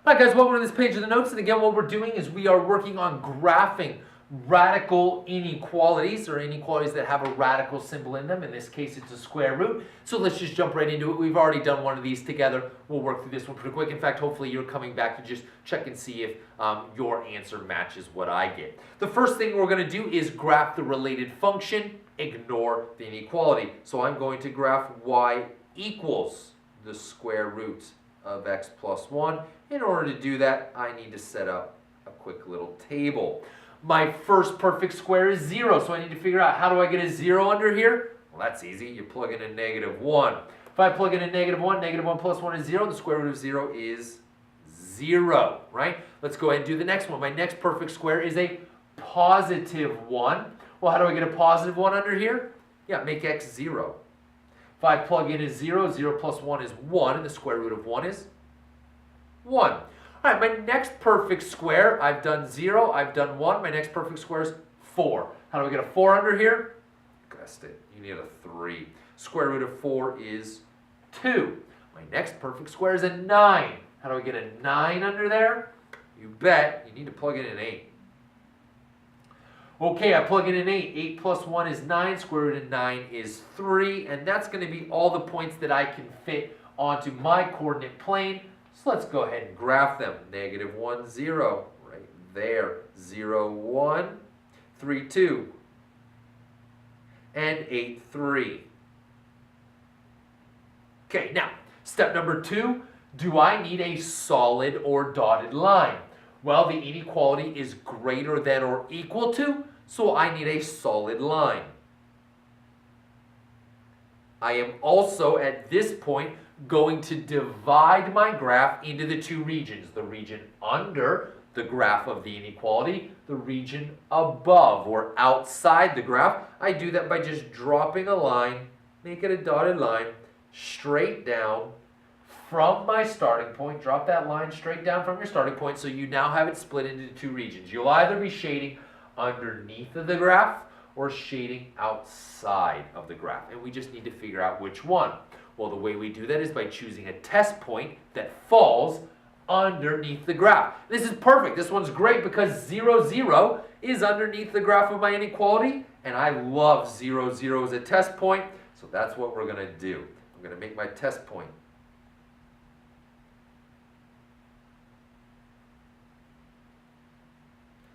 Hi guys, welcome to this page of the notes, and again what we're doing is we are working on graphing radical inequalities, or inequalities that have a radical symbol in them. In this case it's a square root. So let's just jump right into it. We've already done one of these together. We'll work through this one pretty quick. In fact, hopefully you're coming back to just check and see if your answer matches what I get. The first thing we're going to do is graph the related function, ignore the inequality. So I'm going to graph y equals the square root of x plus 1. In order to do that, I need to set up a quick little table. My first perfect square is 0, so I need to figure out how do I get a 0 under here? Well, that's easy. You plug in a -1. If I plug in a -1, -1 plus 1 is 0. The square root of 0 is 0, right? Let's go ahead and do the next one. My next perfect square is a +1. Well, how do I get a +1 under here? Yeah, make x 0. If I plug in a 0, 0 plus 1 is 1, and the square root of 1 is 1. All right, my next perfect square, I've done 0, I've done 1. My next perfect square is 4. How do I get a 4 under here? Guessed it. You need a 3. Square root of 4 is 2. My next perfect square is a 9. How do I get a 9 under there? You bet. You need to plug in an 8. Okay, I plug in an 8. 8 plus 1 is 9. Square root of 9 is 3. And that's going to be all the points that I can fit onto my coordinate plane. So let's go ahead and graph them. -1, 0, right there. 0, 1, 3, 2, and 8, 3. Okay, now, step number 2, do I need a solid or dotted line? Well, the inequality is greater than or equal to, so I need a solid line. I am also, at this point, going to divide my graph into the two regions. The region under the graph of the inequality, the region above or outside the graph. I do that by just dropping a line, make it a dotted line, straight down from my starting point. Drop that line straight down from your starting point, so you now have it split into two regions. You'll either be shading underneath of the graph or shading outside of the graph, and we just need to figure out which one. Well, the way we do that is by choosing a test point that falls underneath the graph. This is perfect. This one's great because 0, 0 is underneath the graph of my inequality, and I love 0, 0 as a test point, so that's what we're going to do. I'm going to make my test point.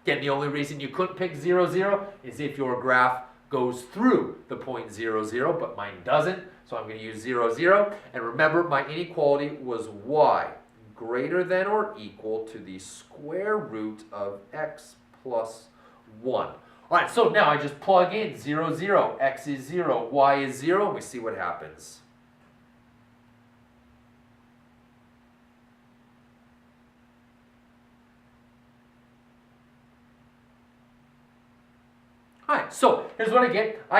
Again, the only reason you couldn't pick 0, 0 is if your graph goes through the point 0, 0, but mine doesn't. So I'm going to use 0, 0. And remember, my inequality was y greater than or equal to the square root of x plus 1. All right, so now I just plug in 0, 0. X is 0, y is 0, and we see what happens. Alright, so here's what I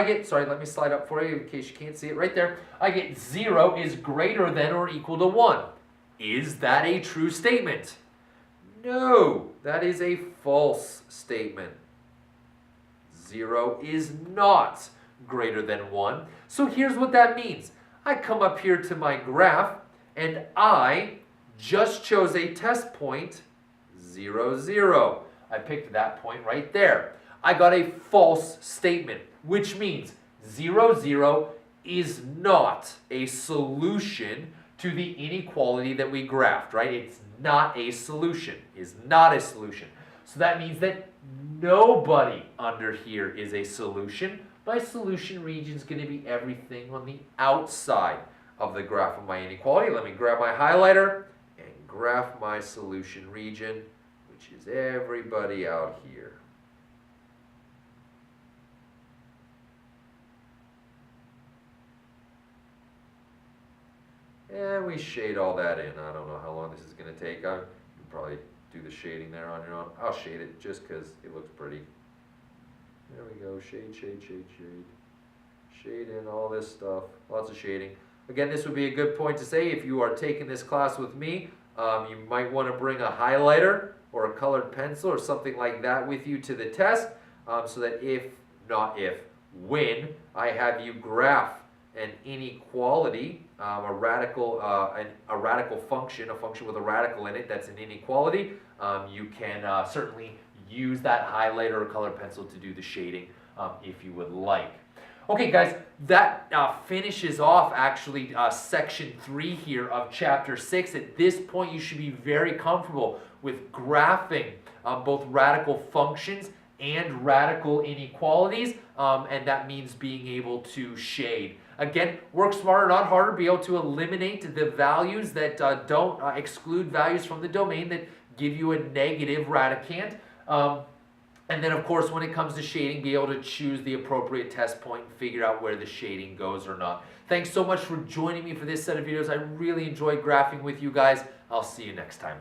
get. Sorry, let me slide up for you in case you can't see it right there. I get 0 is greater than or equal to 1. Is that a true statement? No, that is a false statement. 0 is not greater than 1. So here's what that means. I come up here to my graph, and I just chose a test point, 0, 0. I picked that point right there. I got a false statement, which means 0, 0 is not a solution to the inequality that we graphed, right? It's not a solution, is not a solution. So that means that nobody under here is a solution. My solution region is going to be everything on the outside of the graph of my inequality. Let me grab my highlighter and graph my solution region, which is everybody out here. And we shade all that in. I don't know how long this is going to take. You can probably do the shading there on your own. I'll shade it just because it looks pretty. There we go. Shade, shade, shade, shade. Shade in all this stuff. Lots of shading. Again, this would be a good point to say if you are taking this class with me, you might want to bring a highlighter or a colored pencil or something like that with you to the test, so that when I have you graph an inequality, a radical function, a function with a radical in it that's an inequality, you can certainly use that highlighter or color pencil to do the shading if you would like. Okay guys, that finishes off actually section 3 here of chapter 6. At this point you should be very comfortable with graphing both radical functions and radical inequalities, and that means being able to shade. Again, work smarter, not harder. Be able to eliminate the values that don't exclude values from the domain that give you a negative radicand. And then, of course, when it comes to shading, be able to choose the appropriate test point and figure out where the shading goes or not. Thanks so much for joining me for this set of videos. I really enjoyed graphing with you guys. I'll see you next time.